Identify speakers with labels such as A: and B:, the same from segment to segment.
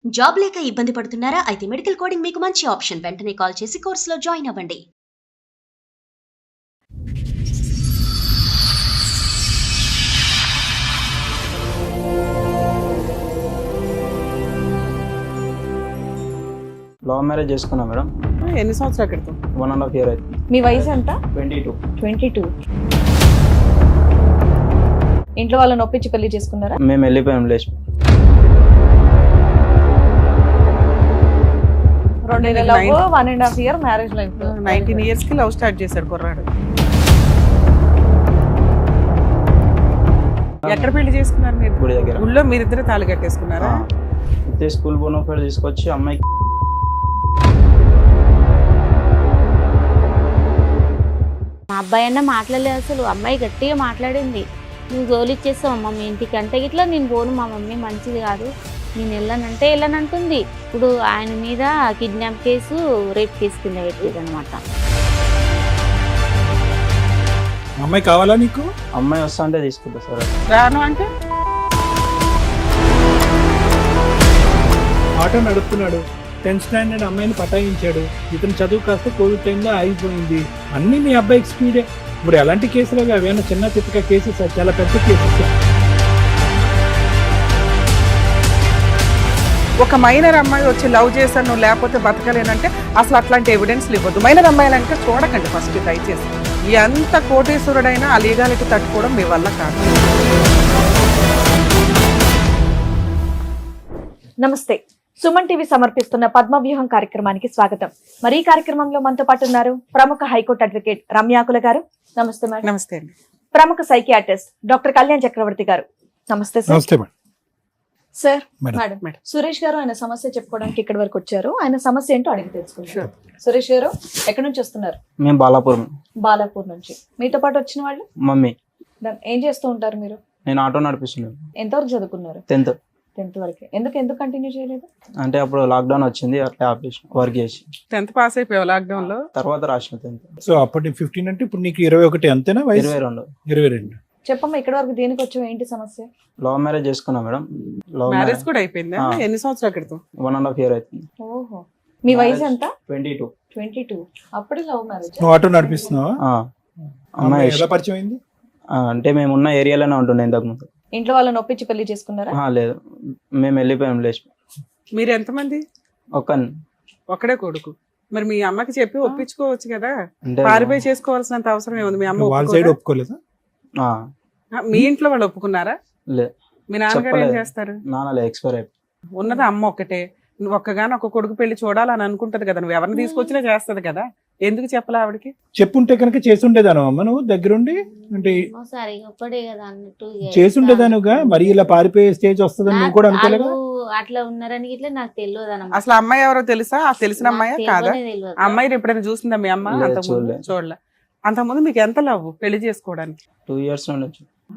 A: Job లేక ఇబ్బంది పడుతున్నారా? అయితే మెడికల్ కోడింగ్ మీకు మంచి ఆప్షన్. వెంటనే కాల్ చేసి కోర్సులో జాయిన్ అవ్వండి.
B: లవ్ మ్యారేజ్ చేసుకున్నా మేడం.
C: ఎన్ని సంవత్సరాల క్రితం?
B: 1.5 year అవుతుంది.
D: మీ వయసు ఎంత?
B: 22.
D: 22. ఇంట్లో వాళ్ళని ఒప్పించి పెళ్లి చేసుకున్నారా?
B: మేము వెళ్ళిపోయాం లేచి.
D: 2 years love, 1.5 year marriage life.
C: 19 years కి లవ్ స్టార్ట్ చేశాడు కుర్రాడు. ఎక్కడ పెళ్లి చేసుకున్నారు మీరు?
B: గుడి దగ్గర.
C: ఊళ్ళో మీరిద్దరు తాళి కట్టేసుకున్నారా?
B: అయితే స్కూల్ బోనోఫైడ్ తీసుకొచ్చి అమ్మాయికి
E: మా అబ్బాయి అన్న మాట్లాడలేదు, అసలు అమ్మాయి గట్టిగా మాట్లాడింది. నువ్వు జోలిచ్చేస్తావు అమ్మ మీ ఇంటికి అంటే ఇట్లా నేను పోను, మా మమ్మీ మంచిది కాదు, నేను వెళ్ళానంటే వెళ్ళనంటుంది. ఇప్పుడు ఆయన మీద కిడ్నాప్ కేసు, రేప్ కేసు కింద పెట్టేది అనమాట.
F: అమ్మాయి కావాలా నీకు?
B: అమ్మాయి వస్తా అంటే తీసుకుంటా సార్.
C: రాను అంటే
F: ఆటో నడుపుతున్నాడు, 10th standard అమ్మాయిని పటాయించాడు. ఇతను చదువు కాస్త కోవిడ్ టైంలో ఆగిపోయింది. అన్ని మీ అబ్బాయికి స్పీడే. ఇప్పుడు ఎలాంటి కేసులు అవేనా? చిన్న చిత్తక కేసెస్, చాలా పెద్ద కేసెస్.
C: ఒక మైనర్ అమ్మాయి వచ్చి లవ్ చేశాను నువ్వు లేకపోతే బతకలేనంటే అసలు అట్లాంటి ఎవిడెన్స్లు ఇవ్వద్దు. మైనర్ అమ్మాయిలంటే చూడకండి ఫస్ట్ దయచేసి. ఎంత కోటేశ్వరుడైనా ఆ లీగాలిటీ తట్టుకోవడం మీ వల్ల కాదు.
D: నమస్తే. సుమన్ టీవీ సమర్పిస్తున్న పద్మవ్యూహం కార్యక్రమానికి స్వాగతం. మరి ఈ కార్యక్రమంలో మనతో పాటు ఉన్నారు ప్రముఖ హైకోర్టు అడ్వకేట్ రమ్యాకుల గారు. నమస్తే మేడం.
C: నమస్తే అండి.
D: ప్రముఖ సైకియాట్రిస్ట్ డాక్టర్ కళ్యాణ్ చక్రవర్తి గారు. నమస్తే సార్.
F: నమస్తే madam.
D: Sir,
F: madam.
D: Madam Suresh గారు ఆయన సమస్య చెప్పుకోవడానికి ఇక్కడి వరకు వచ్చారు. ఆయన సమస్య ఏంటో అడిగి తెలుసుకుంటారు. సురేష్ గారు ఎక్కడి నుంచి వస్తున్నారు?
B: మేము బాలాపురం.
D: బాలాపూర్ నుంచి. మీతో పాటు వచ్చిన వాళ్ళు
B: మమ్మీ.
D: ఏం చేస్తూ ఉంటారు మీరు?
B: నేను ఆటో నడిపిస్తున్నాను.
D: ఎంతవరకు చదువుకున్నారు?
B: 10th
D: వరకు. ఎందుకు కంటిన్యూ చేయలేదు?
B: అంటే అప్పుడు లాక్డౌన్ వచ్చింది, అట్లా ఆపేసి వర్క్ చేసి.
C: 10th పాస్ అయిపోయావు లాక్డౌన్ లో?
B: తర్వాత రాసిన 10th.
F: సో అప్పటి 15 అంటే ఇప్పుడు నీకు 21 అంతేనా వయసు?
B: 22.
F: 22.
D: చెప్పమ్మా, ఇక్కడ వరకు దేనికి వచ్చావు, ఏంటి సమస్య?
B: లవ్ మ్యారేజ్ చేసుకున్నా మేడం.
C: మ్యారేజ్ కూడా అయిపోయిందా? ఎన్ని సంవత్సరాల క్రితం?
B: 1.5 year అవుతుంది.
D: ఓహో. మీ వయసు ఎంత?
B: 22.
D: 22. అప్పుడే లవ్ మ్యారేజ్.
F: నువ్వు ఆటో నడిపిస్తున్నావా?
B: అమ్మాయి
F: ఎలా పరిచయం అయింది?
B: అంటే మేము ఉన్న ఏరియాలోనే ఉంటుండే ఇంతకు ముందు.
D: ఇంట్లో వాళ్ళని ఒప్పించి పెళ్లి చేసుకున్నారా?
B: లేదు, మేము వెళ్ళిపోయాం లేచి.
C: మీరు ఎంతమంది? ఒక్కడే కొడుకు. మరి మీ అమ్మకి చెప్పి ఒప్పించుకోవచ్చు కదా,
B: అంటే
C: పారిపోయి చేసుకోవాల్సినంత అవసరం ఏముంది? మీ అమ్మ
F: వాళ్ళ సైడ్ ఒప్పుకోలేదా?
C: మీ ఇంట్లో వాళ్ళు ఒప్పుకున్నారా?
B: లేదు.
C: మీ నాన్నగారు ఏం చేస్తారు?
B: నాన్న ఎక్స్పైర్ అయిపోయి.
C: ఉన్నది అమ్మ ఒక్కటే. నువ్వు ఒక్కగాని ఒక కొడుకు పెళ్లి చూడాలని అనుకుంటది కదా, నువ్వు ఎవరిని తీసుకొచ్చినా చేస్తది కదా, ఎందుకు చెప్పలే ఆవిడకి?
F: చెప్పుంటే కనుక చేసుండేదాను అమ్మ, నువ్వు దగ్గరుండి అంటే
E: సరే ఒక్కడే కదా అన్నట్టు
F: చేసుండేదానుగా. మరి ఇలా పారిపోయే స్టేజ్ వస్తుందని నువ్వు కూడా అనుకోలేగా?
E: అట్లా ఉన్నారని ఇట్లా నాకు తెలియదు.
C: అసలు అమ్మాయి ఎవరో తెలుసా? తెలిసిన అమ్మాయి కాదా? అమ్మాయిని ఎప్పుడైనా చూసిందా మీ అమ్మ?
B: లేదు,
C: అంతకుముందు చూడలే. అంతకుముందు మీకు ఎంత లవ్ పెళ్లి చేసుకోవడానికి?
B: 2 years నుండి.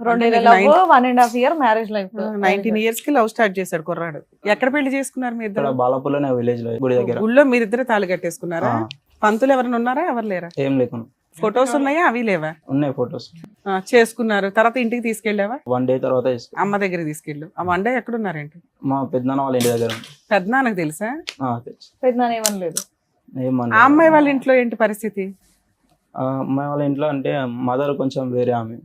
D: 2 years love, 1.5 year marriage life.
C: 19 years కి లవ్ స్టార్ట్ చేశాడు కుర్రాడు. ఎక్కడ పెళ్లి చేసుకున్నారు మీ ఇద్దరు?
B: బాలాపూర్లోనే విలేజ్ లో, గుడి దగ్గర.
C: ఊళ్ళో మీరిద్దరు తాళి కట్టేసుకున్నారా? పంతులు ఎవరైనా ఉన్నారా? ఎవరు లేరా?
B: ఏం లేకుండా.
C: ఫొటోస్ ఉన్నాయా? అవి లేవా?
B: ఉన్నాయి ఫొటోస్.
C: చేసుకున్నారు. తర్వాత ఇంటికి తీసుకెళ్ళావా?
B: 1 day తర్వాత
C: అమ్మ దగ్గరికి తీసుకెళ్ళు. ఆ 1 day ఎక్కడున్నారేంటి?
B: మా పెద్దనాన్న వాళ్ళ ఇంటి దగ్గర ఉంది.
C: పెద్దనాన్నకు తెలుసా?
B: తెలుసు.
D: పెద్దనాన్న ఏమనలేదు.
C: ఆ అమ్మాయి వాళ్ళ ఇంట్లో ఏంటి పరిస్థితి?
B: అమ్మాయి వాళ్ళ ఇంట్లో అంటే మదర్ కొంచెం వేరే ఆమె.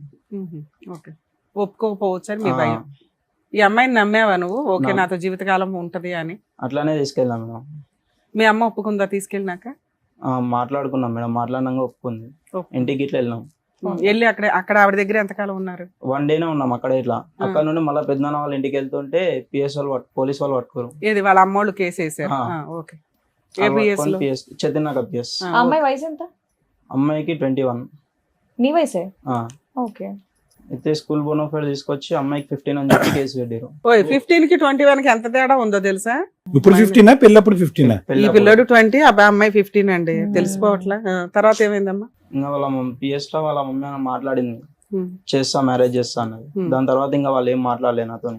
C: ఓకే, ఒప్పుకోకపోవచ్చు అని మీ భయం. ఈ అమ్మాయిని నమ్మావా నువ్వు? ఓకే, నాతో జీవితకాలం ఉంటది అని.
B: అట్లానే తీసుకెళ్ళాం మేడం.
C: మీ అమ్మ ఒప్పుకుందా తీసుకెళ్ళినాక?
B: మాట్లాడుకున్నాం మేడం, మాట్లాడినాక ఒప్పుకుంది. ఇంటికి ఇట్లా వెళ్ళాం.
C: వెళ్ళి అక్కడ ఆవిడ దగ్గర ఎంతకాలం ఉన్నారు?
B: 1 day ఉన్నాం అక్కడ. ఇట్లా అక్కడ నుండి మళ్ళీ పెద్దనాన్న వాళ్ళ ఇంటికి వెళ్తుంటే PS వాళ్ళు పోలీస్ వాళ్ళు పట్టుకోరు.
C: ఏది వాళ్ళ అమ్మోళ్ళు కేసు వేసారు? ఓకే.
B: చదివినాక PS.
D: అమ్మాయి వయసు ఎంత?
B: అమ్మాయికి 21.
D: నీ వయసే? ఓకే.
B: అయితే స్కూల్ బోనోఫైడ్ తీసుకొచ్చి అమ్మాయికి 15 అని చెప్పి కేసు పెట్టారు.
C: 15 కి 21 కి ఎంత తేడా ఉందో తెలుసా?
F: ఇప్పుడు 15 పెళ్ళప్పుడు 15.
C: ఈ పిల్లడు 20, అమ్మాయి 15 అండి. తెలిసిపోవట్లా. తర్వాత ఏమైందమ్మా?
B: ఇంకా వాళ్ళ PS లో వాళ్ళ మమ్మీ మాట్లాడింది, చేస్తా మ్యారేజ్ చేస్తా అన్నది. దాని తర్వాత ఇంకా వాళ్ళు ఏం మాట్లాడలేదు నాతో.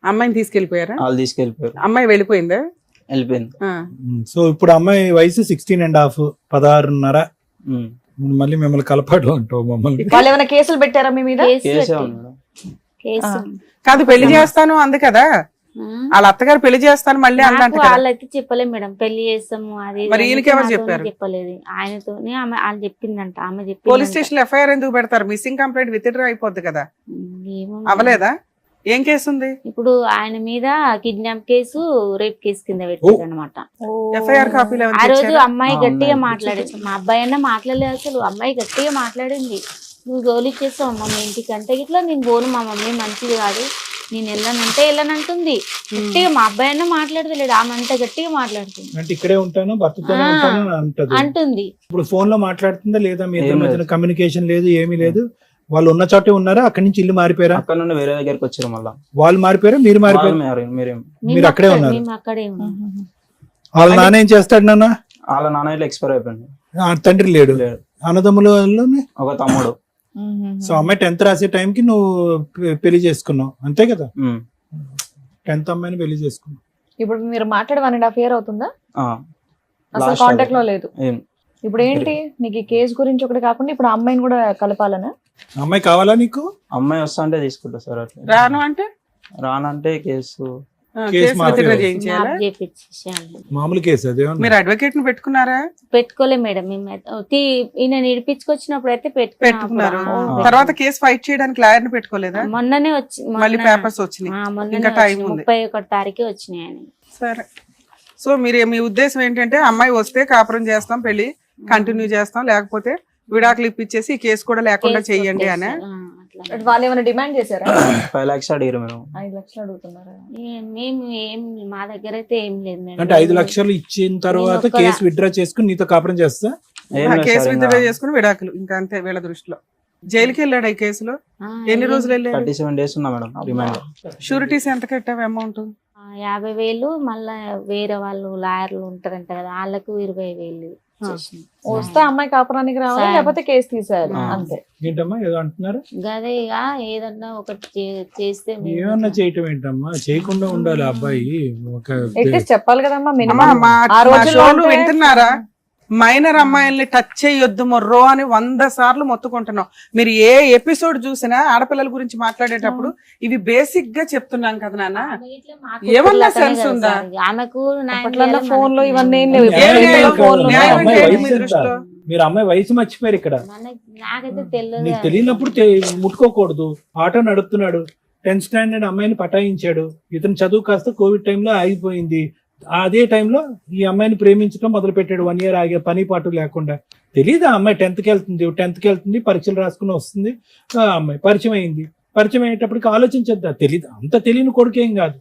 C: అమ్మాయిని తీసుకెళ్లిపోయారా?
B: వాళ్ళు తీసుకెళ్లిపోయారు.
C: అమ్మాయి వెళ్ళిపోయిందా?
B: వెళ్ళిపోయింది.
F: సో ఇప్పుడు అమ్మాయి వయసు 16.5, 16.5. మళ్ళీ మిమ్మల్ని కలపాడు అంటావు మమ్మల్ని.
D: వాళ్ళు ఏమైనా కేసులు పెట్టారా మీ మీద?
B: కేసే ఉంది మేడం.
E: కేసు
C: కాదు, పెళ్లి చేస్తాను అంది కదా, వాళ్ళ అత్తగారు పెళ్లి చేస్తాను మళ్ళీ
E: నాకు
C: అన్నట్టు
E: వాళ్ళైతే చెప్పలేదు మేడం, పెళ్లి చేస్తాము అది
C: మరి
E: ఇది
C: ఈయనకి ఎవరు
E: నాతోనే
C: చెప్పారు?
E: చెప్పలేదు, ఆయనతోనే ఆమె వాళ్ళు చెప్పిందంట, ఆమె
C: పోలీస్
E: చెప్పింది.
C: స్టేషన్ లో ఎఫ్ఐఆర్ ఎందుకు పెడతారు? మిస్సింగ్ కంప్లైంట్ విత్డ్రా అయిపోద్ది కదా. అవలేదా? ఏం కేసు ఉంది?
E: ఇప్పుడు ఆయన మీద కిడ్నాప్ కేసు, రేప్ కేసు కింద పెట్టారు అనమాట.
C: ఎఫ్ఐఆర్ కాపీలు
E: ఆ రోజు అమ్మాయి
B: ఆ,
E: గట్టిగా
B: ఉన్నాయి.
E: మాట్లాడేది, మా అబ్బాయి అన్న మాట్లాడలేదు అసలు. అమ్మాయి గట్టిగా మాట్లాడింది, నువ్వు గోలిచ్చేస్తావు అమ్మ మీ ఇంటికి అంటే ఇట్లా నేను పోను, మా మమ్మీ మంచిది కాదు, నేను వెళ్ళనంటే వెళ్ళనంటుంది. గట్టిగా మా అబ్బాయి అన్న మాట్లాడతలేడు, ఆమె అంత గట్టిగా మాట్లాడుతుంది.
F: అంటే ఇక్కడే ఉంటాను, భర్తతోనే
E: ఆ,
F: ఉంటాను అని అంటది.
E: అంటుంది.
F: ఇప్పుడు ఫోన్ లో మాట్లాడుతుందా లేదా? మీ ఇద్దరి
B: ఏం
F: మధ్యన
B: లేదు.
F: కమ్యూనికేషన్ లేదు, ఏమీ లేదు. వాళ్ళు ఉన్న చోటే ఉన్నారా? అక్కడి నుంచి ఇల్లు మారిపోయారా?
B: అక్కడ నుండి వేరే దగ్గరికి వచ్చారు మళ్ళా.
F: వాళ్ళు మారిపోయారా, మీరు మారిపోయారు?
B: మీరేం
F: మీరు అక్కడే ఉన్నారు.
E: మేము అక్కడే ఉన్నాం.
F: వాళ్ళ నాన్న ఏం చేస్తాడు నాన్న?
B: వాళ్ళ నాన్న ఇట్లా ఎక్స్పైర్ అయిపోయింది.
F: తండ్రి లేడు.
B: లేడు.
F: అన్నదమ్ములలోనే
B: ఒక తమ్ముడు.
F: సో అమ్మాయి 10th రాసే టైంకి నువ్వు పెళ్లి చేసుకున్నావు అంతే కదా?
B: ఉమ్.
F: 10th అమ్మాయిని పెళ్లి చేసుకున్నావు.
D: ఇప్పుడు మీరు మాట్లాడి 1.5 year అవుతుందా?
B: ఆ.
D: అసలు
B: Last
D: కాంటాక్ట్ లో
B: అదే.
D: లేదు.
B: ఏం
D: ఇప్పుడు ఏంటి నీకు ఈ కేసు గురించి ఒకటి కాకుండా ఇప్పుడు ఆ అమ్మాయిని కూడా కలపాలనా?
F: అమ్మాయి కావాలా నీకు?
B: అమ్మాయి వస్తా అంటే తీసుకుంటా సార్. అట్లా
C: రాను అంటే
B: రానంటే కేసు
C: కేసు
F: మాఫీ
C: విత్డ్రా
F: అవుతుంది.
C: చేయించాలా?
E: మ్యాప్ చేపించేసేయాలి.
F: మామూలు కేసు అదేమన్నా?
C: మీరు అడ్వకేట్ ని పెట్టుకున్నారా?
E: పెట్టుకోలే మేడం, మేము ఈయన ఇడిపించుకొచ్చినప్పుడు అయితే
C: పెట్టుకున్నారు.
B: ఆ.
C: తర్వాత కేసు ఫైట్ చేయడానికి లాయర్ ని పెట్టుకోలేదా?
E: మొన్ననే వచ్చి
C: మళ్ళీ పేపర్స్ వచ్చినాయి. ఇంకా టైం ఉంది.
E: 31 తారీఖు వచ్చినాయి ఆయన.
C: సరే. సో మీరు మీ ఉద్దేశం ఏంటంటే అమ్మాయి వస్తే కాపురం చేస్తాం, పెళ్లి కంటిన్యూ చేస్తాం, లేకపోతే విడాకులు ఇప్పించేసి ఈ కేసు కూడా లేకుండా చెయ్యండి అని.
D: వాళ్ళు ఏమైనా డిమాండ్ చేశారా?
B: 5 lakhs అడిగారు మేము.
D: 5 లక్షలు అడుగుతున్నారా?
E: మేము ఏం మా దగ్గర అయితే ఏం లేదు మేడం.
F: అంటే 5 లక్షలు ఇచ్చిన తర్వాత
E: నేను
F: కేసు విత్డ్రా చేసుకుని నీతో కాపురం చేస్తా?
B: ఏం లేదు
C: కేసు
B: సార్,
C: విత్డ్రా
B: ఇంకా
C: చేసుకుని విడాకులు, ఇంకా అంతే వీళ్ళ దృష్టిలో. జైలుకి వెళ్ళాడు ఈ కేసులో.
E: ఆ,
C: ఎన్ని రోజులు వెళ్ళాడు?
B: 37 days ఉన్నా మేడం రిమాండ్.
C: షూరిటీస్ ఎంత కట్టావు అమౌంట్?
E: 50,000 మళ్ళా వేరే వాళ్ళు లాయర్లు ఉంటారంట కదా, వాళ్ళకు 20,000 చేసినాం.
D: వస్తే అమ్మాయి కాపురానికి రావాలి,
E: సార్.
D: లేకపోతే కేసు తీసేయాలి
B: ఆ.
D: అంతే.
F: ఏంటమ్మా ఏదో అంటున్నారు?
E: గదే ఇక ఏదన్నా ఒకటి చేస్తే మేము
F: ఏమన్నా చేయటం ఏంటమ్మా? చేయకుండా ఉండాలి ఆ అబ్బాయి. ఒక
D: అట్లీస్ట్ చెప్పాలి కదమ్మా
C: అమ్మా,
D: మినిమం.
C: మా
D: ఆ
C: మా
D: రోజుల్లో
C: షోలు
D: ఉంటే-
C: వింటున్నారా? మైనర్ అమ్మాయిల్ని టచ్ చేయొద్దు మొర్రో అని 100 సార్లు మొత్తుకుంటున్నాం. మీరు ఏ ఎపిసోడ్ చూసినా ఆడపిల్లల గురించి మాట్లాడేటప్పుడు ఇవి బేసిక్ గా చెప్తున్నాం కదా నాన్న.
E: ఆమె ఇట్లా మాకు
C: ఏమన్నా
E: పిల్లలతోనే
C: sense
E: కదా
C: ఉందా?
E: సార్. ఆమెకు
D: అప్పట్లో ఫోన్ లో ఇవన్నీ ఏం లేవు.
C: ఏం
F: న్యాయం
C: లేదు.
F: కాదు.
C: ఫోన్లో
F: న్యాయం
C: న్యాయం
F: అంటే
C: ఏంటి
F: వయసు
C: మీ
F: ఎంత?
C: దృష్టిలో?
F: మీరు అమ్మాయి వయసు మర్చిపోయారు ఇక్కడ.
E: నాకైతే తెలియదు.
F: నీకు తెలియనప్పుడు ముట్టుకోకూడదు. ఆటో నడుపుతున్నాడు, 10th స్టాండర్డ్ అమ్మాయిని పటాయించాడు. ఇతను చదువు కాస్త కోవిడ్ టైంలో ఆగిపోయింది. అదే టైంలో ఈ అమ్మాయిని ప్రేమించడం మొదలు పెట్టాడు. 1 year ఆగే పని పాటు లేకుండా. తెలియదు ఆ అమ్మాయి 10th కి వెళ్తుంది, పరీక్షలు రాసుకుని వస్తుంది. ఆ అమ్మాయి పరిచయం అయింది. పరిచయం అయ్యేటప్పటికి ఆలోచించద్దా? తెలియదు, అంత తెలియని కొడుకేం కాదు.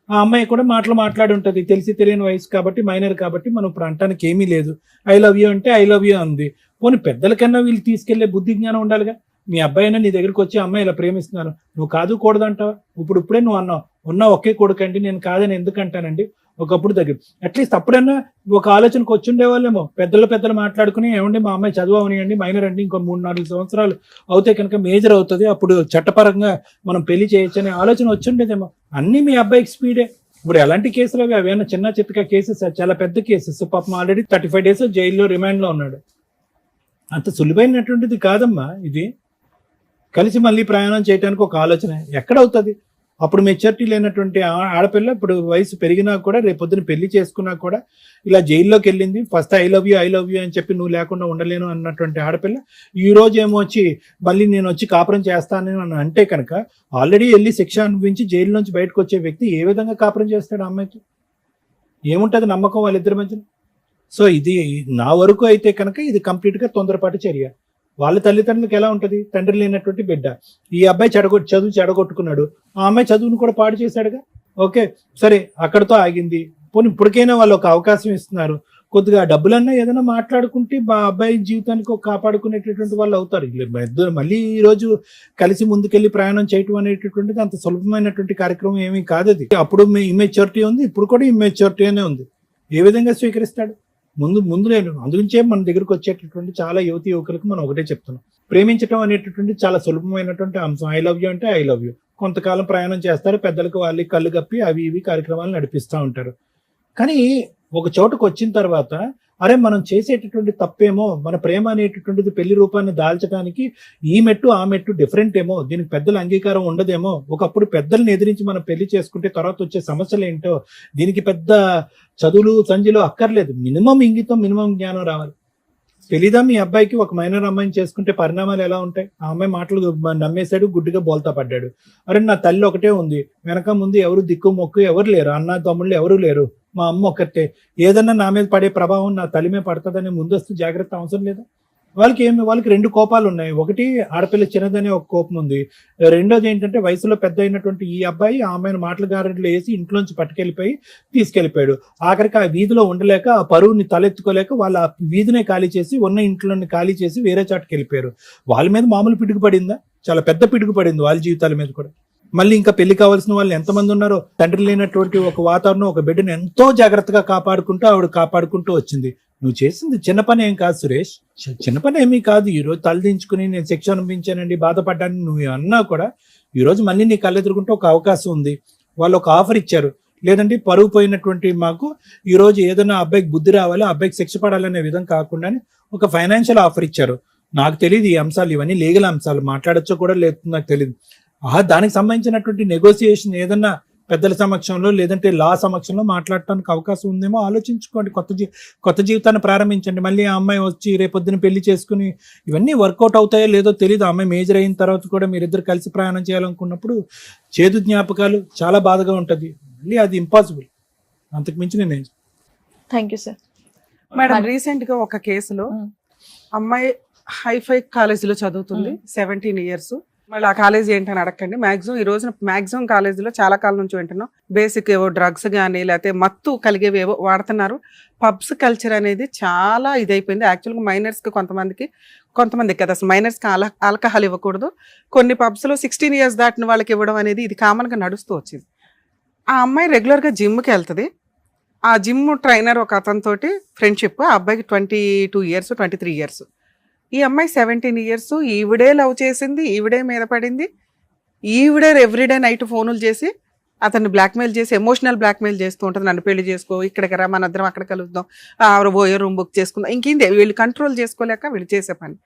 F: ఆ అమ్మాయి కూడా మాట్లాడి ఉంటది. తెలిసి తెలియని వయసు కాబట్టి, మైనర్ కాబట్టి మనం ఇప్పుడు అంటానికి ఏమీ లేదు. ఐ లవ్ యూ అంటే ఐ లవ్ యూ అంది. పోనీ పెద్దలకన్నా వీళ్ళు తీసుకెళ్లే బుద్ధి జ్ఞానం ఉండాలిగా. మీ అబ్బాయి అయినా నీ దగ్గరికి వచ్చి అమ్మాయి ఇలా ప్రేమిస్తున్నాను, నువ్వు కాదు కూడదంటావా? ఇప్పుడే నువ్వు అన్నావు, ఉన్న ఒకే కొడుకండి, నేను కాదని ఎందుకంటానండి. ఒకప్పుడు దగ్గర అట్లీస్ట్ అప్పుడన్నా ఒక ఆలోచనకు వచ్చి ఉండేవాళ్ళేమో. పెద్దలు మాట్లాడుకుని, ఏమండి మా అమ్మాయి చదువు అవనియండి, మైనర్ అండి, ఇంకో 3-4 సంవత్సరాలు అవుతే కనుక మేజర్ అవుతుంది, అప్పుడు చట్టపరంగా మనం పెళ్లి చేయొచ్చు అనే ఆలోచన వచ్చి ఉండేదేమో. అన్ని మీ అబ్బాయికి స్పీడే. ఇప్పుడు ఎలాంటి కేసులు అవి? అవేనా చిన్న చిత్తక కేసెస్? చాలా పెద్ద కేసెస్. పాపం ఆల్రెడీ 35 days జైల్లో రిమాండ్ లో ఉన్నాడు. అంత సులువైనటువంటిది కాదమ్మా ఇది. కలిసి మళ్ళీ ప్రయాణం చేయడానికి ఒక ఆలోచన ఎక్కడవుతుంది? అప్పుడు మెచ్యూరిటీ లేనటువంటి ఆడపిల్ల ఇప్పుడు వయసు పెరిగినా కూడా, రేపొద్దున పెళ్లి చేసుకున్నా కూడా ఇలా జైల్లోకి వెళ్ళింది. ఫస్ట్ ఐ లవ్ యూ అని చెప్పి నువ్వు లేకుండా ఉండలేను అన్నటువంటి ఆడపిల్ల ఈ రోజు ఏమో వచ్చి మళ్ళీ నేను వచ్చి కాపురం చేస్తాను అని అంటే కనుక, ఆల్రెడీ వెళ్ళి శిక్ష అనుభవించి జైలు నుంచి బయటకు వచ్చే వ్యక్తి ఏ విధంగా కాపురం చేస్తాడు? అమ్మాయికి ఏముంటది నమ్మకం వాళ్ళిద్దరి మధ్యన? సో ఇది నా వరకు అయితే కనుక ఇది కంప్లీట్ గా తొందరపాటు చర్య. వాళ్ళ తల్లిదండ్రులకు ఎలా ఉంటది? తండ్రి లేనటువంటి బిడ్డ. ఈ అబ్బాయి చదువు చెడగొట్టుకున్నాడు, ఆ అమ్మాయి చదువును కూడా పాడు చేశాడుగా. ఓకే సరే, అక్కడతో ఆగింది. పోనీ ఇప్పటికైనా వాళ్ళు ఒక అవకాశం ఇస్తున్నారు. కొద్దిగా డబ్బులన్నా ఏదైనా మాట్లాడుకుంటే మా అబ్బాయి జీవితానికి ఒక కాపాడుకునేటటువంటి వాళ్ళు అవుతారు. ఇద్దరు మళ్ళీ ఈ రోజు కలిసి ముందుకెళ్లి ప్రయాణం చేయటం అనేటటువంటిది అంత సులభమైనటువంటి కార్యక్రమం ఏమీ కాదు. అది అప్పుడు ఇమ్మెచ్యూరిటీ ఉంది, ఇప్పుడు కూడా ఇమ్మెచ్యూరిటీ అనే ఉంది. ఏ విధంగా స్వీకరిస్తాడు? ముందు నేను అందుగురించే మన దగ్గరకు వచ్చేటటువంటి చాలా యువతి యువకులకు మనం ఒకటే చెప్తున్నాం, ప్రేమించడం అనేటటువంటి చాలా సులభమైనటువంటి అంశం. ఐ లవ్ యూ అంటే ఐ లవ్ యూ. కొంతకాలం ప్రయాణం చేస్తారు, పెద్దలకు వాళ్ళకి కళ్ళు కప్పి అవి ఇవి కార్యక్రమాలు నడిపిస్తూ ఉంటారు. కానీ ఒక చోటుకు వచ్చిన తర్వాత అరే మనం చేసేటటువంటి తప్పేమో, మన ప్రేమ అనేటటువంటిది పెళ్లి రూపాన్ని దాల్చడానికి ఈ మెట్టు ఆ మెట్టు డిఫరెంట్ ఏమో, దీనికి పెద్దల అంగీకారం ఉండదేమో, ఒకప్పుడు పెద్దల్ని ఎదిరించి మనం పెళ్లి చేసుకుంటే తర్వాత వచ్చే సమస్యలు ఏంటో, దీనికి పెద్ద చదువులు సంజులు అక్కర్లేదు, మినిమం ఇంగితం మినిమం జ్ఞానం రావాలి. తెలీదా మీ అబ్బాయికి ఒక మైనర్ అమ్మాయిని చేసుకుంటే పరిణామాలు ఎలా ఉంటాయి? ఆ అమ్మాయి మాటలు నమ్మేశాడు, గుడ్డిగా బోల్తా పడ్డాడు. అరే నా తల్లి ఒకటే ఉంది, వెనక ముందు ఎవరు దిక్కు మొక్కు ఎవరు లేరు, అన్న తమ్ముళ్ళు ఎవరు లేరు, మా అమ్మ ఒక్కటే, ఏదన్నా నా మీద పడే ప్రభావం నా తల్లి మీద పడుతుందనే ముందస్తు జాగ్రత్త అవసరం లేదా? వాళ్ళకి రెండు కోపాలు ఉన్నాయి. ఒకటి ఆడపిల్ల చిన్నదనే ఒక కోపం ఉంది, రెండోది ఏంటంటే వయసులో పెద్ద అయినటువంటి ఈ అబ్బాయి ఆ అమ్మాయిని మాటల గారెడ్లు వేసి ఇంట్లోంచి పట్టుకెళ్ళిపోయి తీసుకెళ్లిపోయాడు. ఆఖరికి ఆ వీధిలో ఉండలేక, ఆ పరువుని తలెత్తుకోలేక వాళ్ళ ఆ వీధినే ఖాళీ చేసి ఉన్న ఇంట్లోని ఖాళీ చేసి వేరే చాటుకి వెళ్ళిపోయారు. వాళ్ళ మీద మామూలు పిడుగు పడిందా? చాలా పెద్ద పిడుగు పడింది వాళ్ళ జీవితాల మీద కూడా. మళ్ళీ ఇంకా పెళ్లి కావాల్సిన వాళ్ళు ఎంతమంది ఉన్నారో, తండ్రి లేనటువంటి ఒక వాతావరణం, ఒక బిడ్డను ఎంతో జాగ్రత్తగా కాపాడుకుంటూ వచ్చింది. నువ్వు చేసింది చిన్న పని ఏం కాదు సురేష్, చిన్న పని ఏమీ కాదు. ఈరోజు తలదించుకుని నేను శిక్ష అనుభవించానండి, బాధపడ్డాను నువ్వు అన్నా కూడా ఈరోజు మళ్ళీ నీ కళ్ళెదురుకుంటే ఒక అవకాశం ఉంది. వాళ్ళు ఒక ఆఫర్ ఇచ్చారు, లేదంటే పరుగు పోయినటువంటి మాకు ఈరోజు ఏదైనా అబ్బాయికి బుద్ధి రావాలి, అబ్బాయికి శిక్ష పడాలనే విధం కాకుండా ఒక ఫైనాన్షియల్ ఆఫర్ ఇచ్చారు. నాకు తెలియదు ఈ అంశాలు, ఇవన్నీ లీగల్ అంశాలు, మాట్లాడచ్చో కూడా లేదు నాకు తెలియదు. దానికి సంబంధించినటువంటి నెగోసియేషన్ ఏదన్నా పెద్దల సమక్షంలో లేదంటే లా సమక్షంలో మాట్లాడటానికి అవకాశం ఉందేమో ఆలోచించుకోండి. కొత్త జీవితాన్ని ప్రారంభించండి. మళ్ళీ ఆ అమ్మాయి వచ్చి రేపొద్దున పెళ్లి చేసుకుని ఇవన్నీ వర్కౌట్ అవుతాయో లేదో తెలియదు. ఆ అమ్మాయి మేజర్ అయిన తర్వాత కూడా మీరిద్దరు కలిసి ప్రయాణం చేయాలనుకున్నప్పుడు చేదు జ్ఞాపకాలు చాలా బాధగా ఉంటుంది. మళ్ళీ అది ఇంపాసిబుల్. అంతకు మించి నేను
D: thank you sir.
C: Madam, recent గా ఒక కేసులో అమ్మాయి హైఫై కాలేజీలో చదువుతుంది, 17 years. మళ్ళీ ఆ కాలేజీ ఏంటని అడగండి. ఈ రోజున మాక్సిమం కాలేజీలో చాలా కాలం నుంచి వింటున్నాం, బేసిక్ ఏవో డ్రగ్స్ కానీ లేకపోతే మత్తు కలిగేవి ఏవో వాడుతున్నారు. పబ్స్ కల్చర్ అనేది చాలా ఇదైపోయింది. యాక్చువల్గా మైనర్స్కి కొంతమంది కదా అసలు మైనర్స్కి ఆల్కహాల్ ఇవ్వకూడదు. కొన్ని పబ్స్లో 16 years దాటిన వాళ్ళకి ఇవ్వడం అనేది ఇది కామన్గా నడుస్తూ వచ్చింది. ఆ అమ్మాయి రెగ్యులర్గా జిమ్కి వెళ్తుంది. ఆ జిమ్ ట్రైనర్ ఒక అతనితోటి ఫ్రెండ్షిప్. ఆ అబ్బాయికి 22 years 23 years. ఈ అమ్మాయి 17 years. ఈవిడే లవ్ చేసింది, ఈవిడే మీద పడింది, ఈవిడే ఎవ్రీడే నైట్ ఫోనులు చేసి అతన్ని బ్లాక్మెయిల్ చేసి ఎమోషనల్ బ్లాక్మెయిల్ చేస్తూ ఉంటుంది. నన్ను పెళ్లి చేసుకో, ఇక్కడికి రా, మన ఇద్దరం అక్కడ కలుద్దాం, పోయే రూమ్ బుక్ చేసుకుందాం. ఇంకేంది వీళ్ళు కంట్రోల్ చేసుకోలేక వీళ్ళు చేసే పని.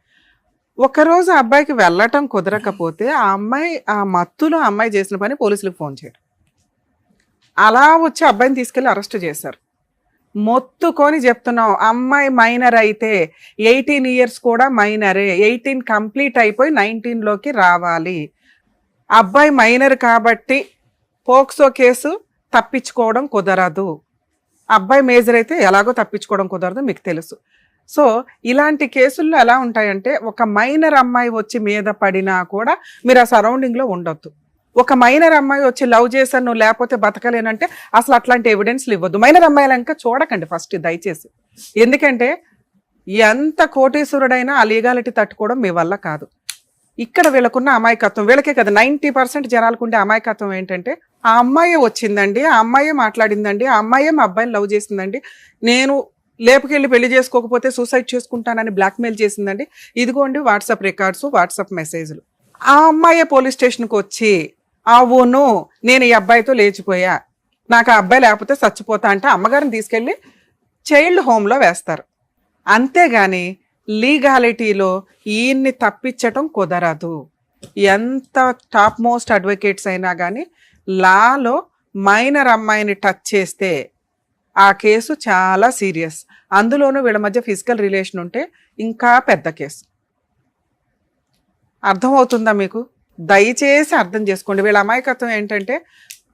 C: ఒకరోజు ఆ అబ్బాయికి వెళ్ళటం కుదరకపోతే ఆ అమ్మాయి ఆ మత్తులో అమ్మాయి చేసిన పని పోలీసులకు ఫోన్ చేయడం, అలా వచ్చి అబ్బాయిని తీసుకెళ్లి అరెస్ట్ చేశారు. మొత్తుకొని చెప్తున్నాం, అమ్మాయి మైనర్ అయితే 18 years కూడా మైనరే, 18 కంప్లీట్ అయిపోయి 19లోకి రావాలి. అబ్బాయి మైనర్ కాబట్టి పోక్సో కేసు తప్పించుకోవడం కుదరదు. అబ్బాయి మేజర్ అయితే ఎలాగో తప్పించుకోవడం కుదరదు, మీకు తెలుసు. సో ఇలాంటి కేసుల్లో ఎలా ఉంటాయంటే, ఒక మైనర్ అమ్మాయి వచ్చి మీద పడినా కూడా మీరు ఆ సరౌండింగ్లో ఉండొద్దు. ఒక మైనర్ అమ్మాయి వచ్చి లవ్ చేశాను నువ్వు లేకపోతే బతకలేనంటే అసలు అట్లాంటి ఎవిడెన్స్లు ఇవ్వద్దు. మైనర్ అమ్మాయిలు ఇంకా చూడకండి ఫస్ట్ దయచేసి. ఎందుకంటే ఎంత కోటీశ్వరుడైనా ఆ లీగాలిటీ తట్టుకోవడం మీ వల్ల కాదు. ఇక్కడ వీళ్ళకున్న అమాయకత్వం, వీళ్ళకే కదా 90% జనాలకు ఉండే అమాయకత్వం ఏంటంటే, ఆ అమ్మాయే వచ్చిందండి, ఆ అమ్మాయే మాట్లాడిందండి, ఆ అమ్మాయే మా అబ్బాయిని లవ్ చేసిందండి, నేను లేపుకెళ్ళి పెళ్లి చేసుకోకపోతే సూసైడ్ చేసుకుంటానని బ్లాక్మెయిల్ చేసిందండి, ఇదిగోండి వాట్సాప్ రికార్డ్స్, వాట్సాప్ మెసేజ్లు. ఆ అమ్మాయే పోలీస్ స్టేషన్కి వచ్చి అవును నేను ఈ అబ్బాయితో లేచిపోయా, నాకు ఆ అబ్బాయి లేకపోతే చచ్చిపోతా అంటే అమ్మగారిని తీసుకెళ్ళి చైల్డ్ హోమ్లో వేస్తారు. అంతేగాని లీగాలిటీలో ఈయన్ని తప్పించటం కుదరదు. ఎంత టాప్ మోస్ట్ అడ్వకేట్స్ అయినా కానీ లాలో మైనర్ అమ్మాయిని టచ్ చేస్తే ఆ కేసు చాలా సీరియస్. అందులోనూ వీళ్ళ మధ్య ఫిజికల్ రిలేషన్ ఉంటే ఇంకా పెద్ద కేసు. అర్థమవుతుందా మీకు? దయచేసి అర్థం చేసుకోండి. వీళ్ళ అమాయకత్వం ఏంటంటే,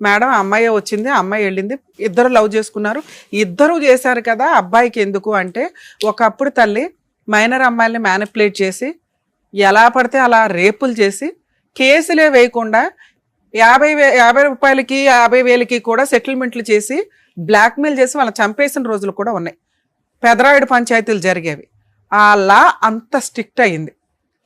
C: మేడం అమ్మాయి వచ్చింది, అమ్మాయి వెళ్ళింది, ఇద్దరు లవ్ చేసుకున్నారు, ఇద్దరు చేశారు కదా అబ్బాయికి ఎందుకు అంటే, ఒకప్పుడు తల్లి మైనర్ అమ్మాయిల్ని మ్యానిపులేట్ చేసి ఎలా పడితే అలా రేపులు చేసి కేసులే వేయకుండా 50 రూపాయలకి 50,000కి కూడా సెటిల్మెంట్లు చేసి బ్లాక్మెయిల్ చేసి వాళ్ళని చంపేసిన రోజులు కూడా ఉన్నాయి. పెదరాయుడు పంచాయతీలు జరిగేవి. ఆ లా అంత స్ట్రిక్ట్ అయింది.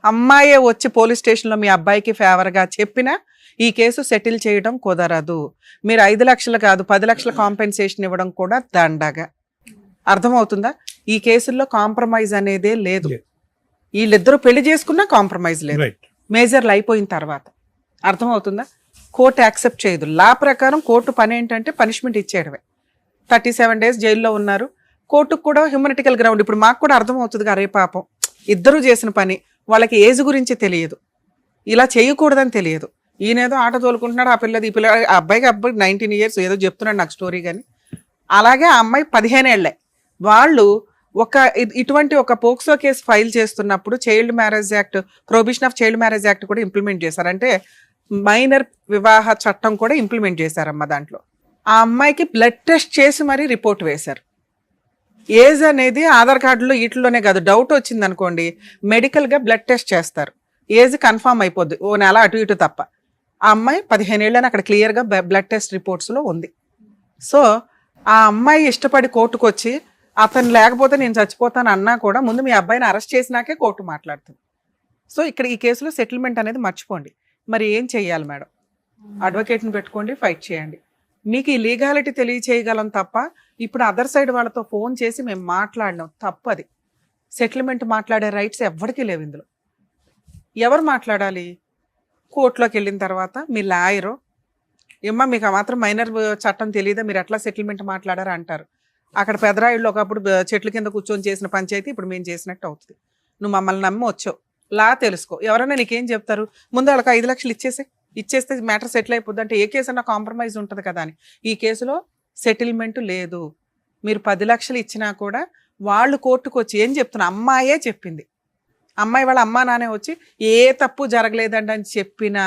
C: అమ్మాయే వచ్చి పోలీస్ స్టేషన్లో మీ అబ్బాయికి ఫేవర్గా చెప్పినా ఈ కేసు సెటిల్ చేయడం కుదరదు. మీరు 5 లక్షలు కాదు 10 లక్షల కాంపెన్సేషన్ ఇవ్వడం కూడా దండగా. అర్థమవుతుందా? ఈ కేసుల్లో కాంప్రమైజ్ అనేదే లేదు. వీళ్ళిద్దరూ పెళ్లి చేసుకున్నా కాంప్రమైజ్ లేదు, మేజర్లు అయిపోయిన తర్వాత. అర్థమవుతుందా? కోర్టు యాక్సెప్ట్ చేయదు. లా ప్రకారం కోర్టు పని ఏంటంటే పనిష్మెంట్ ఇచ్చేయడమే. 37 days జైల్లో ఉన్నారు. కోర్టుకు కూడా హ్యూమనిటికల్ గ్రౌండ్. ఇప్పుడు మాకు కూడా అర్థమవుతుంది అరే పాపం ఇద్దరు చేసిన పని, వాళ్ళకి ఏజ్ గురించి తెలియదు, ఇలా చేయకూడదని తెలియదు. ఈయనేదో ఆట తోలుకుంటున్నాడు, ఆ పిల్లది ఈ పిల్ల, ఆ అబ్బాయికి 19 years ఏదో చెప్తున్నాడు నాకు స్టోరీ. కానీ అలాగే ఆ అమ్మాయి 15 ఏళ్లే. వాళ్ళు ఇటువంటి ఒక పోక్సో కేసు ఫైల్ చేస్తున్నప్పుడు child marriage act, prohibition of child marriage act కూడా ఇంప్లిమెంట్ చేశారు. అంటే మైనర్ వివాహ చట్టం కూడా ఇంప్లిమెంట్ చేశారమ్మా. దాంట్లో ఆ అమ్మాయికి బ్లడ్ టెస్ట్ చేసి మరీ రిపోర్ట్ వేశారు. ఏజ్ అనేది ఆధార్ కార్డులో వీటిలోనే కాదు, డౌట్ వచ్చింది అనుకోండి మెడికల్గా బ్లడ్ టెస్ట్ చేస్తారు, ఏజ్ కన్ఫామ్ అయిపోద్ది, ఓ నెల అటు ఇటు తప్ప. ఆ అమ్మాయి 15 ఏళ్ళని అక్కడ క్లియర్గా బ్లడ్ టెస్ట్ రిపోర్ట్స్లో ఉంది. సో ఆ అమ్మాయి ఇష్టపడి కోర్టుకు వచ్చి అతను లేకపోతే నేను చచ్చిపోతాను అన్నా కూడా ముందు మీ అబ్బాయిని అరెస్ట్ చేసినాకే కోర్టు మాట్లాడుతుంది. సో ఇక్కడ ఈ కేసులో సెటిల్మెంట్ అనేది మర్చిపోండి. మరి ఏం చెయ్యాలి మేడం? అడ్వకేట్ని పెట్టుకోండి, ఫైట్ చేయండి. మీకు ఈ లీగాలిటీ తెలియచేయగలం తప్ప ఇప్పుడు అదర్ సైడ్ వాళ్ళతో ఫోన్ చేసి మేము మాట్లాడినాం తప్పది. సెటిల్మెంట్ మాట్లాడే రైట్స్ ఎవరికి లేవు ఇందులో. ఎవరు మాట్లాడాలి? కోర్టులోకి వెళ్ళిన తర్వాత మీ లాయరు, ఏమ్మా మీకు మాత్రం మైనర్ చట్టం తెలియదా, మీరు ఎట్లా సెటిల్మెంట్ మాట్లాడారు అంటారు. అక్కడ పెదరాయిళ్ళు ఒకప్పుడు చెట్ల కింద కూర్చొని చేసిన పంచాయతీ ఇప్పుడు మేము చేసినట్టు అవుతుంది. నువ్వు మమ్మల్ని నమ్మి వచ్చావు, లా తెలుసుకో. ఎవరైనా నీకేం చెప్తారు? ముందు వాళ్ళకి 5 లక్షలు ఇచ్చేస్తే మ్యాటర్ సెటిల్ అయిపోద్ది అంటే ఏ కేసు అన్నా కాంప్రమైజ్ ఉంటుంది కదా అని. ఈ కేసులో సెటిల్మెంట్ లేదు. మీరు 10 లక్షలు ఇచ్చినా కూడా వాళ్ళు కోర్టుకు వచ్చి ఏం చెప్తున్నా, అమ్మాయే చెప్పింది, అమ్మాయి వాళ్ళ అమ్మా నానే వచ్చి ఏ తప్పు జరగలేదండి అని చెప్పినా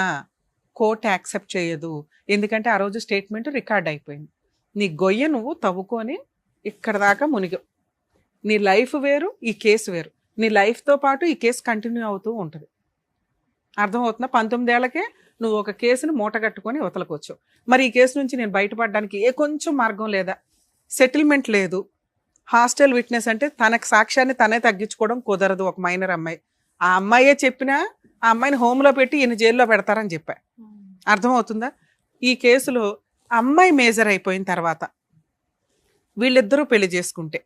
C: కోర్టు యాక్సెప్ట్ చేయదు. ఎందుకంటే ఆ రోజు స్టేట్మెంట్ రికార్డ్ అయిపోయింది. నీ గొయ్య నువ్వు తవ్వుకొని ఇక్కడ దాకా మునిగావు. నీ లైఫ్ వేరు, ఈ కేసు వేరు. నీ లైఫ్తో పాటు ఈ కేసు కంటిన్యూ అవుతూ ఉంటుంది. అర్థమవుతుందా? 19 ఏళ్లకే నువ్వు ఒక కేసును మూటగట్టుకొని వతలకొచ్చు. మరి ఈ కేసు నుంచి నేను బయటపడడానికి ఏ కొంచెం మార్గం లేదా? సెటిల్మెంట్ లేదు. హాస్టల్ విట్నెస్ అంటే తనకు సాక్ష్యాన్ని తనే తగ్గించుకోవడం కుదరదు. ఒక మైనర్ అమ్మాయి, ఆ అమ్మాయే చెప్పినా ఆ అమ్మాయిని హోమ్లో పెట్టి ఈయన జైల్లో పెడతారని చెప్పా. అర్థమవుతుందా? ఈ కేసులో అమ్మాయి మేజర్ అయిపోయిన తర్వాత వీళ్ళిద్దరూ పెళ్లి చేసుకుంటే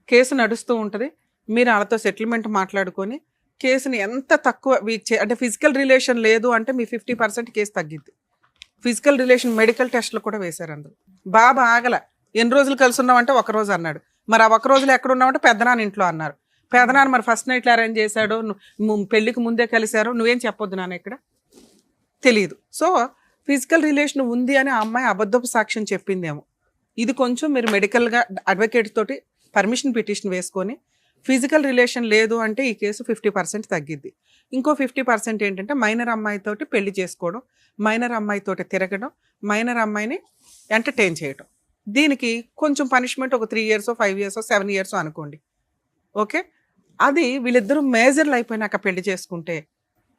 C: కేసు నడుస్తూ ఉంటుంది. మీరు వాళ్ళతో సెటిల్మెంట్ మాట్లాడుకొని కేసుని ఎంత తక్కువ అంటే ఫిజికల్ రిలేషన్ లేదు అంటే మీ 50% కేసు తగ్గిద్ది. ఫిజికల్ రిలేషన్ మెడికల్ టెస్ట్లు కూడా వేశారు అందులో. బాబా ఆగల, ఎన్ని రోజులు కలిసి ఉన్నామంటే 1 రోజు అన్నాడు. మరి ఆ 1 రోజులు ఎక్కడ ఉన్నామంటే పెద్దనాన్న ఇంట్లో అన్నారు. పెద్దనాన్న మరి ఫస్ట్ నైట్లో అరేంజ్ చేశాడు, పెళ్లికి ముందే కలిశారు, నువ్వేం చెప్పొద్దు నాన్న ఇక్కడ తెలియదు. సో ఫిజికల్ రిలేషన్ ఉంది అని ఆ అమ్మాయి అబద్ధపు సాక్ష్యం చెప్పిందేమో. ఇది కొంచెం మీరు మెడికల్గా అడ్వకేట్ తోటి పర్మిషన్ పిటిషన్ వేసుకొని ఫిజికల్ రిలేషన్ లేదు అంటే ఈ కేసు 50% తగ్గిద్ది. ఇంకో 50% ఏంటంటే మైనర్ అమ్మాయితోటి పెళ్లి చేసుకోవడం, మైనర్ అమ్మాయితోటి తిరగడం, మైనర్ అమ్మాయిని ఎంటర్టైన్ చేయడం. దీనికి కొంచెం పనిష్మెంట్ ఒక 3 years 5 years 7 years అనుకోండి. ఓకే, అది వీళ్ళిద్దరూ మేజర్లు అయిపోయినాక పెళ్లి చేసుకుంటే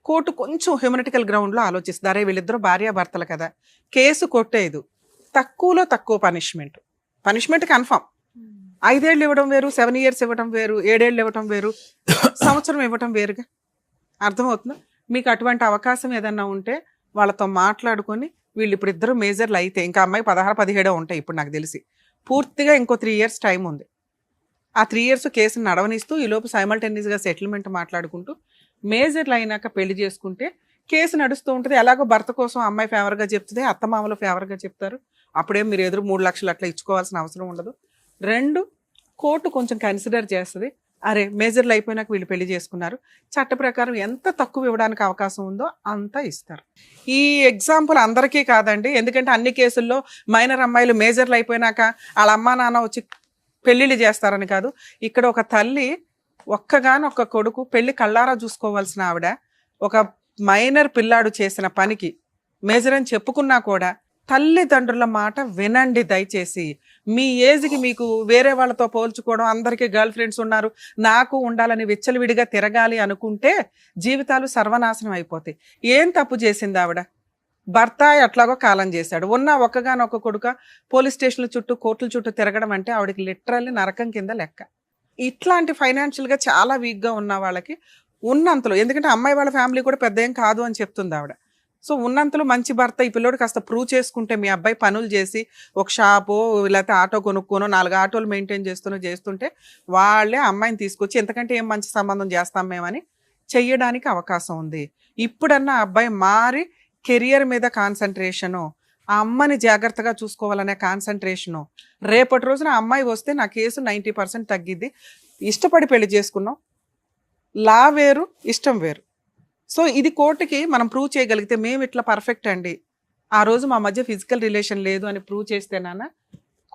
C: కోర్టు కొంచెం హ్యూమనిటికల్ గ్రౌండ్లో ఆలోచిస్తుంది. అరే వీళ్ళిద్దరూ భార్యాభర్తలు కదా, కేసు కొట్టేదు, తక్కువలో తక్కువ పనిష్మెంట్ కన్ఫామ్. 5 ఏళ్ళు ఇవ్వడం వేరు, 7 years ఇవ్వడం వేరు, 7 ఏళ్ళు ఇవ్వడం వేరు, సంవత్సరం ఇవ్వడం వేరుగా. అర్థమవుతుందా? మీకు అటువంటి అవకాశం ఏదన్నా ఉంటే వాళ్ళతో మాట్లాడుకొని వీళ్ళు ఇప్పుడు ఇద్దరు మేజర్లు అయితే ఇంకా అమ్మాయి 16-17 ఉంటాయి ఇప్పుడు నాకు తెలిసి. పూర్తిగా ఇంకో 3 years టైం ఉంది. ఆ 3 years కేసుని నడవనిస్తూ ఈలోపు సైమల్టేనియస్గా సెటిల్మెంట్ మాట్లాడుకుంటూ మేజర్లు అయినాక పెళ్లి చేసుకుంటే కేసు నడుస్తూ ఉంటుంది. ఎలాగో భర్త కోసం అమ్మాయి ఫేవర్గా చెప్తుంది, అత్తమామలు ఫేవర్గా చెప్తారు. అప్పుడేం మీరు ఎదురు 3 లక్షలు అట్లా ఇచ్చుకోవాల్సిన అవసరం ఉండదు. 2, కోర్టు కొంచెం కన్సిడర్ చేస్తుంది. అరే మేజర్లు అయిపోయినాక వీళ్ళు పెళ్లి చేసుకున్నారు, చట్ట ప్రకారం ఎంత తక్కువ ఇవ్వడానికి అవకాశం ఉందో అంత ఇస్తారు. ఈ ఎగ్జాంపుల్ అందరికీ కాదండి, ఎందుకంటే అన్ని కేసుల్లో మైనర్ అమ్మాయిలు మేజర్లు అయిపోయినాక వాళ్ళ అమ్మా నాన్న వచ్చి పెళ్ళిళ్ళు చేస్తారని కాదు. ఇక్కడ ఒక తల్లి ఒక్కగానొక్క కొడుకు పెళ్లి కళ్ళారా చూసుకోవాల్సిన ఆవిడ ఒక మైనర్ పిల్లాడు చేసిన పనికి మేజర్ అని చెప్పుకున్నా కూడా తల్లిదండ్రుల మాట వినండి దయచేసి. మీ ఏజ్కి మీకు వేరే వాళ్ళతో పోల్చుకోవడం, అందరికీ గర్ల్ ఫ్రెండ్స్ ఉన్నారు నాకు ఉండాలని విచ్చలవిడిగా తిరగాలి అనుకుంటే జీవితాలు సర్వనాశనం అయిపోతాయి. ఏం తప్పు చేసింది ఆవిడ? భర్త ఎట్లాగో కాలం చేశాడు, ఉన్న ఒక్కగానొక్క కొడుక పోలీస్ స్టేషన్ల చుట్టూ కోర్టుల చుట్టూ తిరగడం అంటే ఆవిడకి లిటరల్లీ నరకం కింద లెక్క. ఇట్లాంటి ఫైనాన్షియల్గా చాలా వీక్గా ఉన్న వాళ్ళకి ఉన్నంతలో, ఎందుకంటే అమ్మాయి వాళ్ళ ఫ్యామిలీ కూడా పెద్ద ఏం కాదు అని చెప్తుంది ఆవిడ. సో ఉన్నంతలో మంచి భర్త ఈ పిల్లోడు కాస్త ప్రూవ్ చేసుకుంటే, మీ అబ్బాయి పనులు చేసి ఒక షాపు లేకపోతే ఆటో కొనుక్కోనో 4 ఆటోలు మెయింటైన్ చేస్తుంటే వాళ్ళే అమ్మాయిని తీసుకొచ్చి ఎంతకంటే ఏం మంచి సంబంధం చేస్తాం మేమని చెయ్యడానికి అవకాశం ఉంది. ఇప్పుడన్నా అబ్బాయి మారి కెరియర్ మీద కాన్సన్ట్రేషను, ఆ అమ్మని జాగ్రత్తగా చూసుకోవాలనే కాన్సన్ట్రేషను. రేపటి రోజున ఆ అమ్మాయి వస్తే నా కేసు 90% తగ్గిద్ది. ఇష్టపడి పెళ్లి చేసుకున్నాం, లా వేరు ఇష్టం వేరు. సో ఇది కోర్టుకి మనం ప్రూవ్ చేయగలిగితే మేము ఇట్లా పర్ఫెక్ట్ అండి, ఆ రోజు మా మధ్య ఫిజికల్ రిలేషన్ లేదు అని ప్రూవ్ చేస్తేనానా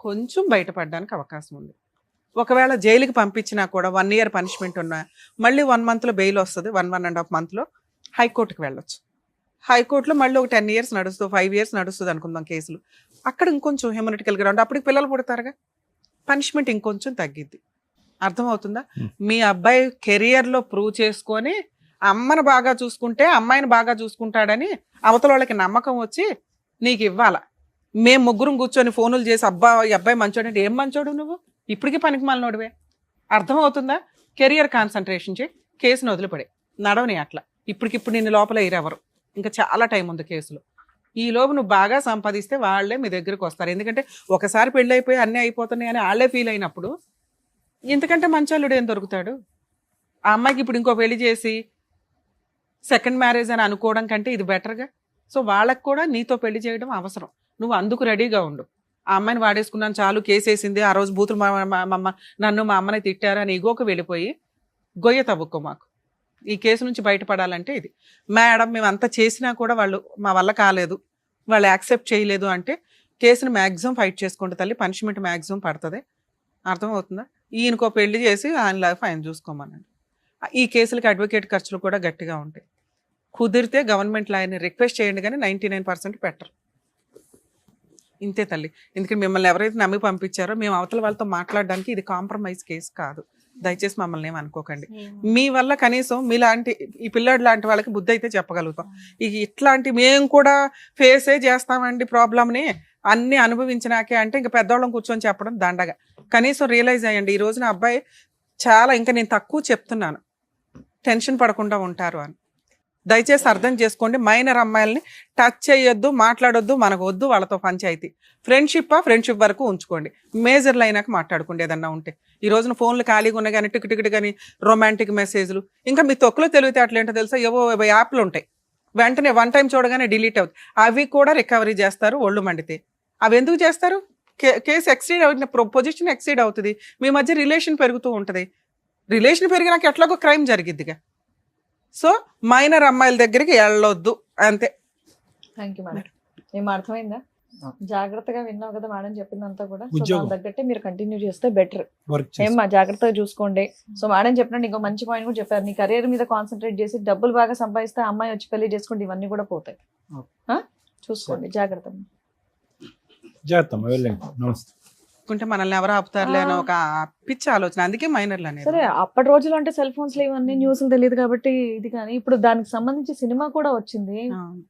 C: కొంచెం బయటపడడానికి అవకాశం ఉంది. ఒకవేళ జైలుకి పంపించినా కూడా 1 year పనిష్మెంట్ ఉన్నా మళ్ళీ 1 monthలో బెయిల్ వస్తుంది, 1.5 monthలో హైకోర్టుకి వెళ్ళొచ్చు. హైకోర్టులో మళ్ళీ ఒక 10 years నడుస్తుంది, 5 years నడుస్తుంది అనుకుందాం కేసులు. అక్కడ ఇంకొంచెం హ్యూమనిటికల్ గ్రౌండ్, అప్పటికి పిల్లలు పుడతారుగా, పనిష్మెంట్ ఇంకొంచెం తగ్గిద్ది. అర్థమవుతుందా? మీ అబ్బాయి కెరియర్లో ప్రూవ్ చేసుకొని అమ్మని బాగా చూసుకుంటే అమ్మాయిని బాగా చూసుకుంటాడని అవతల వాళ్ళకి నమ్మకం వచ్చి నీకు ఇవ్వాల. మేము ముగ్గురం కూర్చొని ఫోనులు చేసి ఈ అబ్బాయి మంచోడు అంటే ఏం మంచోడు నువ్వు, ఇప్పటికీ పనికి మాలినోడివే. అర్థమవుతుందా? కెరియర్ కాన్సన్ట్రేషన్ చేయి, కేసును వదిలిపడే, నడవని అట్లా. ఇప్పటికిప్పుడు నిన్ను లోపల ఇరెవరు, ఇంకా చాలా టైం ఉంది కేసులో. ఈ లోపు నువ్వు బాగా సంపాదిస్తే వాళ్ళే మీ దగ్గరికి వస్తారు. ఎందుకంటే ఒకసారి పెళ్ళి అయిపోయి అన్నీ అయిపోతున్నాయి అని వాళ్ళే ఫీల్ అయినప్పుడు ఇంతకంటే మంచోళ్ళుడు ఏం దొరుకుతాడు? ఆ అమ్మాయికి ఇప్పుడు ఇంకో పెళ్లి చేసి సెకండ్ మ్యారేజ్ అని అనుకోవడం కంటే ఇది బెటర్గా. సో వాళ్ళకి కూడా నీతో పెళ్లి చేయడం అవసరం, నువ్వు అందుకు రెడీగా ఉండు. ఆ అమ్మాయిని వాడేసుకున్నాను చాలు, కేసు వేసింది, ఆ రోజు బూతులు నన్ను మా అమ్మని తిట్టారు అని ఇగోకి వెళ్ళిపోయి గొయ్య తవ్వుకో. మాకు ఈ కేసు నుంచి బయటపడాలంటే ఇది. మేడం మేము అంతా చేసినా కూడా వాళ్ళు మా వల్ల కాలేదు, వాళ్ళు యాక్సెప్ట్ చేయలేదు అంటే కేసుని మ్యాక్సిమం ఫైట్ చేసుకుంటే తల్లి, పనిష్మెంట్ మ్యాక్సిమం పడుతుంది. అర్థమవుతుందా? ఈయనకో పెళ్లి చేసి ఆయన లైఫ్ ఆయన చూసుకోమనండి. ఈ కేసులకి అడ్వకేట్ ఖర్చులు కూడా గట్టిగా ఉంటాయి. కుదిరితే గవర్నమెంట్ లాయర్ని రిక్వెస్ట్ చేయండి, కానీ 99% పెట్టరు. ఇంతే తల్లి. ఎందుకంటే మిమ్మల్ని ఎవరైతే నమ్మి పంపించారో మేము అవతల వాళ్ళతో మాట్లాడడానికి ఇది కాంప్రమైజ్ కేసు కాదు. దయచేసి మమ్మల్ని ఏమనుకోకండి. మీ వల్ల కనీసం మీలాంటి ఈ పిల్లాడు లాంటి వాళ్ళకి బుద్ధి అయితే చెప్పగలుగుతాం. ఇట్లాంటి మేము కూడా ఫేసే చేస్తామండి ప్రాబ్లమ్ని, అన్ని అనుభవించినాకే అంటే ఇంకా పెద్దవాళ్ళం కూర్చొని చెప్పడం దండగా. కనీసం రియలైజ్ అయ్యండి, ఈ రోజున అబ్బాయి చాలా, ఇంకా నేను తక్కువ చెప్తున్నాను, టెన్షన్ పడకుండా ఉంటారు అని. దయచేసి అర్థం చేసుకోండి. మైనర్ అమ్మాయిల్ని టచ్ చేయొద్దు, మాట్లాడొద్దు, మనకు వద్దు వాళ్ళతో పంచాయితీ. ఫ్రెండ్షిప్ వరకు ఉంచుకోండి, మేజర్లు అయినాక మాట్లాడుకోండి ఏదన్నా ఉంటే. ఈ రోజున ఫోన్లు ఖాళీగా ఉన్నాయి కానీ టిక్ కానీ రొమాంటిక్ మెసేజ్లు, ఇంకా మీ తొక్కులో తెలివితే అట్లేంటో తెలుసా, ఏవో యాప్లు ఉంటాయి, వెంటనే 1 time చూడగానే డిలీట్ అవుతుంది. అవి కూడా రికవరీ చేస్తారు ఒళ్ళు మండితే. అవి ఎందుకు చేస్తారు? కేసు ఎక్సీడ్ అవుతుంది, పొజిషన్ ఎక్సీడ్ అవుతుంది, మీ మధ్య రిలేషన్ పెరుగుతూ ఉంటుంది. రిలేషన్ పెరిగినాక ఎట్లాగో క్రైమ్ జరిగిద్దిగా. సో మైనర్ అమ్మాయిల దగ్గరికి వెళ్ళొద్దు, అంతే.
D: Thank you madam. ఏం అర్థమైందా? జాగ్రత్తగా విన్నావు కదా మేడం చెప్పిందంతా కూడా. సో
F: ఉద్యోగం.
D: దాని తగ్గట్టే మీరు కంటిన్యూ చేస్తే బెటర్.
F: వర్క్
D: ఏమ్మా జాగ్రత్తగా చూసుకోండి. సో మేడం చెప్పినట్టు ఇంకో మంచి పాయింట్ కూడా చెప్పారు, నీ కెరీర్ మీద కాన్సన్ట్రేట్ చేసి డబ్బులు బాగా సంపాదిస్తే అమ్మాయి వచ్చి పెళ్లి చేసుకుంటే ఇవన్నీ కూడా పోతాయి. చూసుకోండి, జాగ్రత్త.
F: చేస్తాం. వెళ్ళండి. నమస్తే.
C: అనుకుంటే మనల్ని ఎవరు ఆపుతారులే అని ఒక పిచ్చి ఆలోచన, అందుకే మైనర్లు అనేది.
D: సరే, అప్పటి రోజులు అంటే సెల్ ఫోన్స్ లో ఇవన్నీ న్యూస్లు తెలియదు కాబట్టి ఇది, కానీ ఇప్పుడు దానికి సంబంధించి సినిమా కూడా వచ్చింది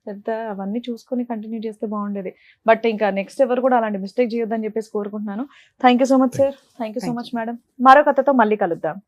D: పెద్ద, అవన్నీ చూసుకొని కంటిన్యూ చేస్తే బాగుండేది. బట్ ఇంకా నెక్స్ట్ ఎవరు కూడా అలాంటి మిస్టేక్ చేయొద్దని చెప్పేసి కోరుకుంటున్నాను. Thank you so much sir. Thank you so much madam. మరో కథతో మళ్ళీ కలుద్దాం.